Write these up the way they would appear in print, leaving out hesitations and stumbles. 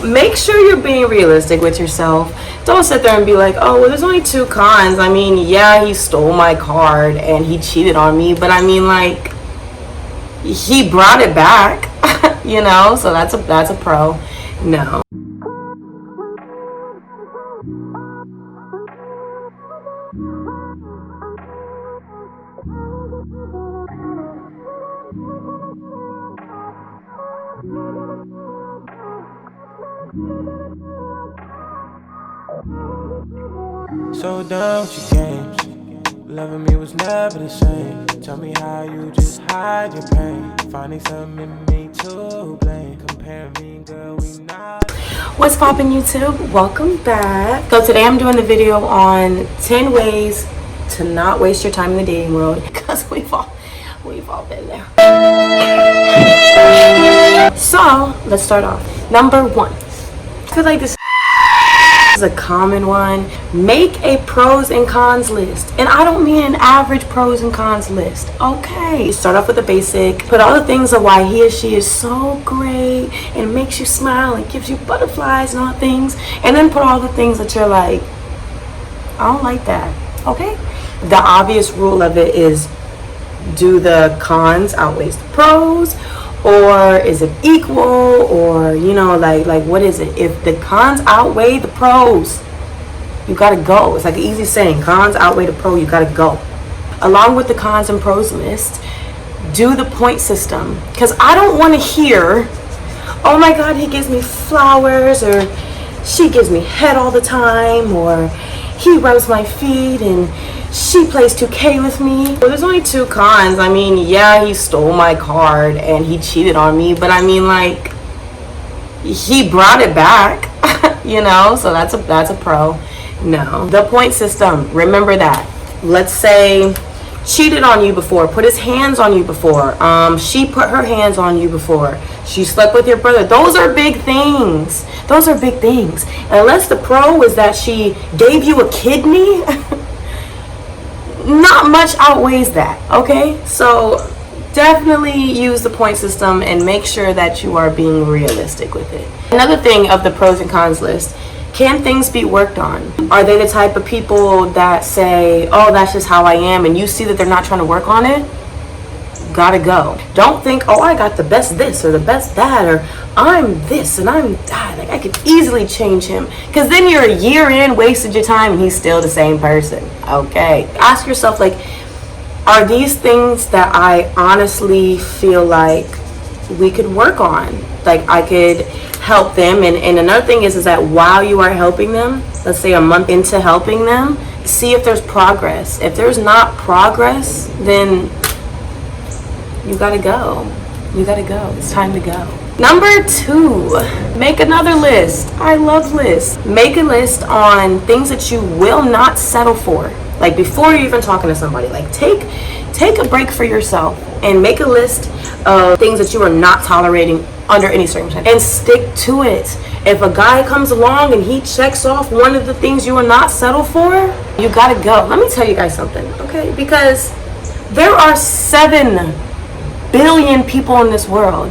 make sure you're being realistic with yourself. Don't sit there and be like, oh, well, there's only 2 cons. I mean, yeah, he stole my card and he cheated on me, but I mean, like, he brought it back, you know, so that's a pro. No. So down with your games. Loving me was never the same. Tell me how you just hide your pain. Finding something in me to blame. Comparing me, girl, we not. What's poppin', YouTube? Welcome back. So today I'm doing the video on 10 ways to not waste your time in the dating world, because we've all been there. So let's start off. Number 1. I feel like this is a common one. Make a pros and cons list, and I don't mean an average pros and cons list. Okay, you start off with the basic, put all the things of why he or she is so great and makes you smile and gives you butterflies and all things, and then put all the things that you're like, I don't like that. Okay, the obvious rule of it is, do the cons outweigh the pros, or is it equal, or you know, like what is it? If the cons outweigh the pros, you gotta go. It's like an easy saying, cons outweigh the pro, you gotta go. Along with the cons and pros list, do the point system, because I don't want to hear, oh my god, he gives me flowers, or she gives me head all the time, or he rubs my feet and she plays 2K with me. Well, there's only 2 cons. I mean, yeah, he stole my card and he cheated on me, but I mean, like, he brought it back, you know, so that's a pro. No. The point system, remember that. Let's say cheated on you before, put his hands on you before, she put her hands on you before, she slept with your brother. Those are big things. Those are big things. Unless the pro is that she gave you a kidney, not much outweighs that. Okay, so definitely use the point system and make sure that you are being realistic with it. Another thing of the pros and cons list, can things be worked on? Are they the type of people that say, oh, that's just how I am, and you see that they're not trying to work on it? Gotta go. Don't think, oh, I got the best this or the best that, or I'm this and I'm that, like I could easily change him, because then you're a year in, wasted your time, and he's still the same person. Okay, ask yourself, like, are these things that I honestly feel like we could work on, like I could help them? And another thing is that while you are helping them, let's say a month into helping them, see if there's progress. If there's not progress, then you gotta go. You gotta go. It's time to go. Number 2, make another list. I love lists. Make a list on things that you will not settle for. Like before you're even talking to somebody, like take a break for yourself and make a list of things that you are not tolerating under any circumstance, and stick to it. If a guy comes along and he checks off one of the things you will not settle for, you gotta go. Let me tell you guys something, okay? Because there are 7 billion people in this world.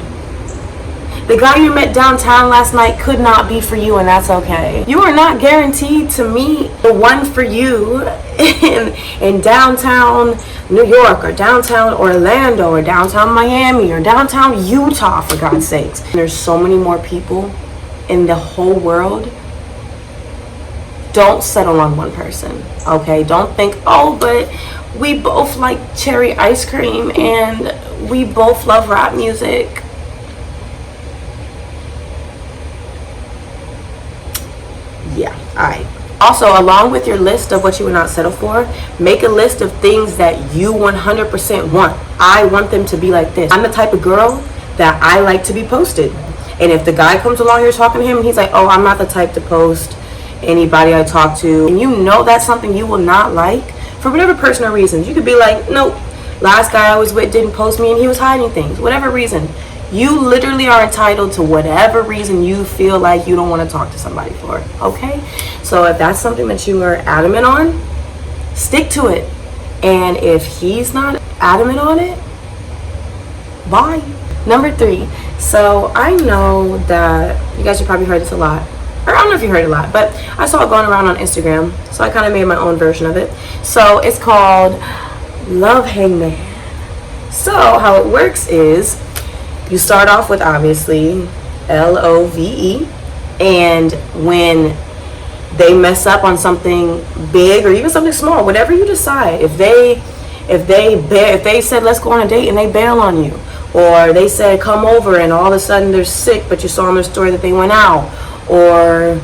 The guy you met downtown last night could not be for you, and that's okay. You are not guaranteed to meet the one for you in downtown New York, or downtown Orlando, or downtown Miami, or downtown Utah, for God's sakes. There's so many more people in the whole world. Don't settle on one person, okay? Don't think, oh, but we both like cherry ice cream and we both love rap music. Yeah, alright. Also, along with your list of what you would not settle for, make a list of things that you 100% want. I want them to be like this. I'm the type of girl that I like to be posted. And if the guy comes along, you're talking to him, and he's like, oh, I'm not the type to post anybody I talk to, and you know that's something you will not like, for whatever personal reasons. You could be like, nope, last guy I was with didn't post me and he was hiding things. Whatever reason. You literally are entitled to whatever reason you feel like you don't want to talk to somebody for, okay? So if that's something that you are adamant on, stick to it. And if he's not adamant on it, bye. Number 3. So I know that you guys have probably heard this a lot. Or I don't know if you heard it a lot, but I saw it going around on Instagram. So I kind of made my own version of it. So it's called Love Hangman. So how it works is you start off with obviously LOVE, and when they mess up on something big or even something small, whatever you decide, if they said let's go on a date and they bail on you, or they said come over and all of a sudden they're sick but you saw on their story that they went out, or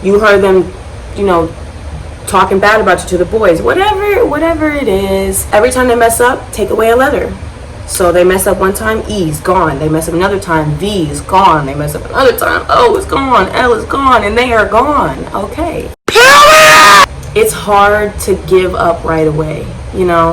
you heard them, you know, talking bad about you to the boys, whatever it is, every time they mess up, take away a letter. So they mess up one time, E's gone. They mess up another time, V is gone. They mess up another time, O is gone, L is gone, and they are gone. Okay. It's hard to give up right away, you know.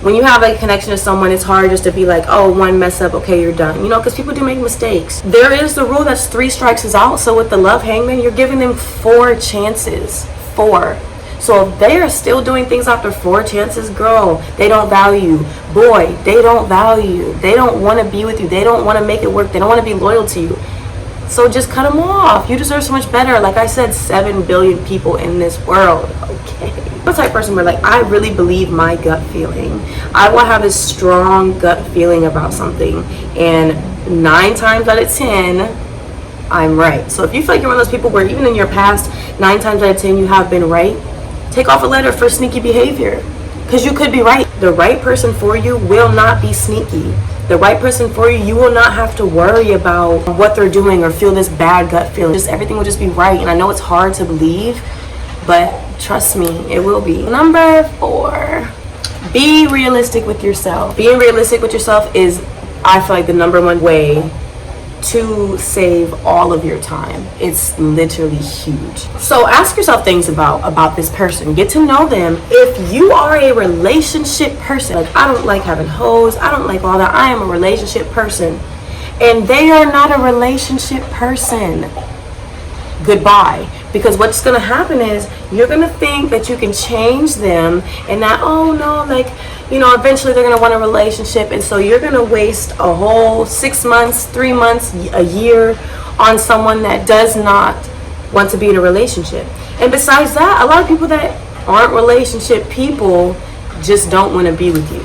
When you have a connection to someone, it's hard just to be like, oh, one mess up, okay, you're done. You know, because people do make mistakes. There is the rule that's 3 strikes is out. So with the Love Hangman, you're giving them 4 chances. 4. So if they are still doing things after 4 chances, girl, they don't value you. Boy, they don't value you. They don't want to be with you. They don't want to make it work. They don't want to be loyal to you. So just cut them off. You deserve so much better. Like I said, 7 billion people in this world. Okay. I'm the type of person where, like, I really believe my gut feeling. I will have a strong gut feeling about something, and 9 times out of 10, I'm right. So if you feel like you're one of those people where even in your past 9 times out of 10 you have been right, take off a letter for sneaky behavior, because you could be right. The right person for you will not be sneaky. The right person for you, you will not have to worry about what they're doing or feel this bad gut feeling. Just everything will just be right. And I know it's hard to believe, but trust me, it will be. Number 4, be realistic with yourself. Being realistic with yourself is, I feel like, the number 1 way to save all of your time. It's literally huge. So ask yourself things about this person. Get to know them. If you are a relationship person, like, I don't like having hoes, I don't like all that, I am a relationship person, and they are not a relationship person, goodbye. Because what's going to happen is you're going to think that you can change them, and that, oh no, like, you know, eventually they're going to want a relationship, and so you're going to waste a whole 6 months, 3 months, a year on someone that does not want to be in a relationship. And besides that, a lot of people that aren't relationship people just don't want to be with you.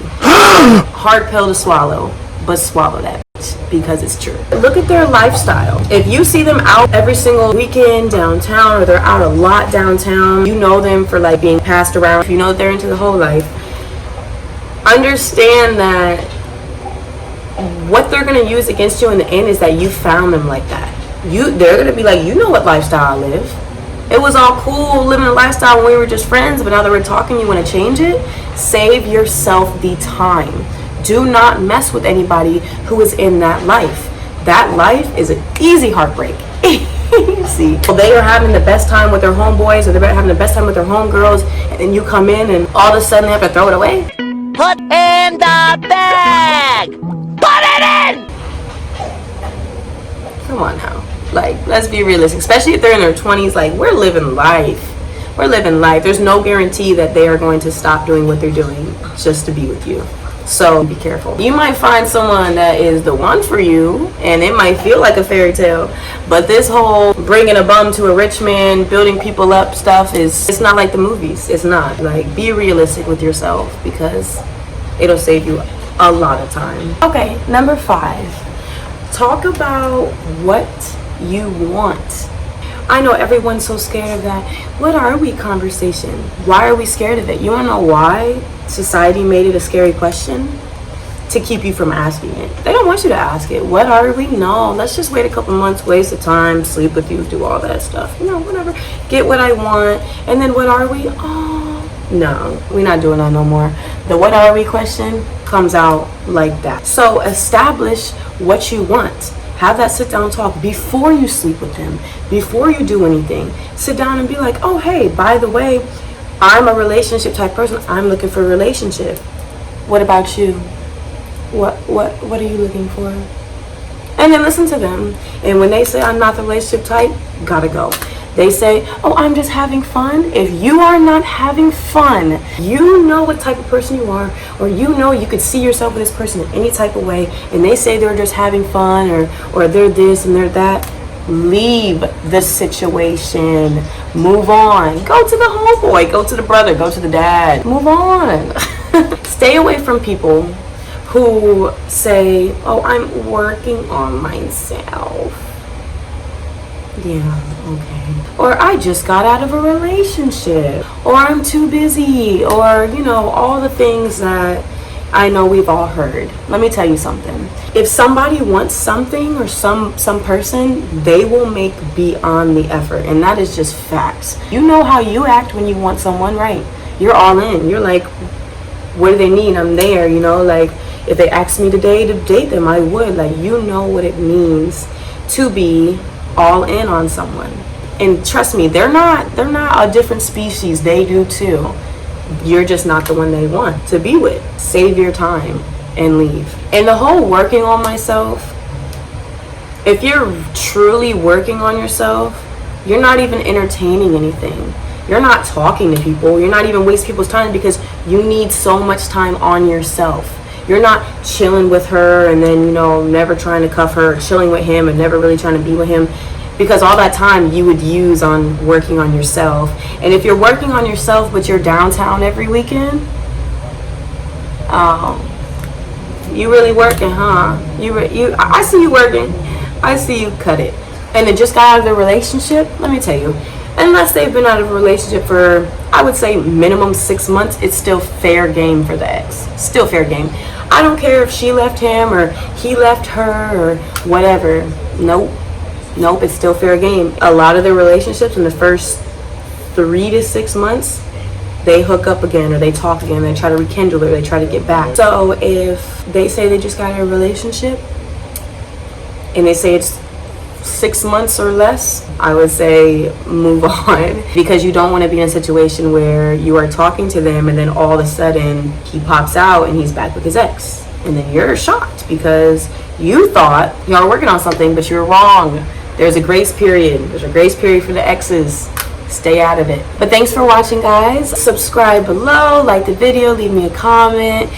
Hard pill to swallow, but swallow that, because it's true. Look at their lifestyle. If you see them out every single weekend downtown, or they're out a lot downtown, you know them for, like, being passed around, if you know that they're into the whole life, understand that what they're going to use against you in the end is that you found them like that. They're going to be like, you know what lifestyle I live. It was all cool living a lifestyle when we were just friends, but now that we're talking, you want to change it? Save yourself the time. Do not mess with anybody who is in that life. That life is an easy heartbreak. See, well, they are having the best time with their homeboys, or they're having the best time with their homegirls, and then you come in and all of a sudden they have to throw it away. Put in the bag! Put it in! Come on now. Like, let's be realistic. Especially if they're in their 20s. Like, we're living life. We're living life. There's no guarantee that they are going to stop doing what they're doing just to be with you. So be careful. You might find someone that is the one for you, and it might feel like a fairy tale, but this whole bringing a bum to a rich man, building people up stuff it's not like the movies. It's not. Like, be realistic with yourself, because it'll save you a lot of time. Okay, number 5. Talk about what you want. I know everyone's so scared of that "what are we" conversation. Why are we scared of it? You wanna know why society made it a scary question? To keep you from asking it. They don't want you to ask it. What are we? No, let's just wait a couple months, waste of time, sleep with you, do all that stuff. You know, whatever. Get what I want, and then what are we? Oh, no, we're not doing that no more. The what are we question comes out like that. So establish what you want. Have that sit down talk before you sleep with them, before you do anything. Sit down and be like, oh, hey, by the way, I'm a relationship type person. I'm looking for a relationship. What about you? What are you looking for? And then listen to them. And when they say I'm not the relationship type, gotta go. They say, oh, I'm just having fun. If you are not having fun, you know what type of person you are, or you know you could see yourself with this person in any type of way, and they say they're just having fun, or they're this and they're that, leave the situation. Move on. Go to the homeboy, go to the brother, go to the dad. Move on. Stay away from people who say, oh, I'm working on myself. Yeah, okay. Or I just got out of a relationship, or I'm too busy, or all the things that I know we've all heard. Let me tell you something. If somebody wants something or some person, they will make beyond the effort, and that is just facts. You know how you act when you want someone, right? You're all in. You're like, what do they need? I'm there, like if they asked me today to date them, I would. Like, you know what it means to be all in on someone. And trust me, they're not a different species. They do too. You're just not the one they want to be with. Save your time and leave. And the whole working on myself, if you're truly working on yourself, you're not even entertaining anything. You're not talking to people. You're not even wasting people's time, because you need so much time on yourself. You're not chilling with her and then, never trying to cuff her, or chilling with him and never really trying to be with him, because all that time you would use on working on yourself. And if you're working on yourself but you're downtown every weekend, you really working, huh? I see you working. I see you cut it. And then just got out of the relationship. Let me tell you, unless they've been out of a relationship for, I would say, minimum 6 months, it's still fair game for the ex. Still fair game. I don't care if she left him or he left her or whatever. Nope, it's still fair game. A lot of the relationships in the first 3 to 6 months, they hook up again, or they talk again, they try to rekindle, or they try to get back. So if they say they just got in a relationship and they say it's 6 months or less, I would say move on, because you don't want to be in a situation where you are talking to them and then all of a sudden he pops out and he's back with his ex, and then you're shocked because you thought y'all were working on something, but you're wrong. There's a grace period. There's a grace period for the exes. Stay out of it. But thanks for watching, guys. Subscribe below, like the video, leave me a comment.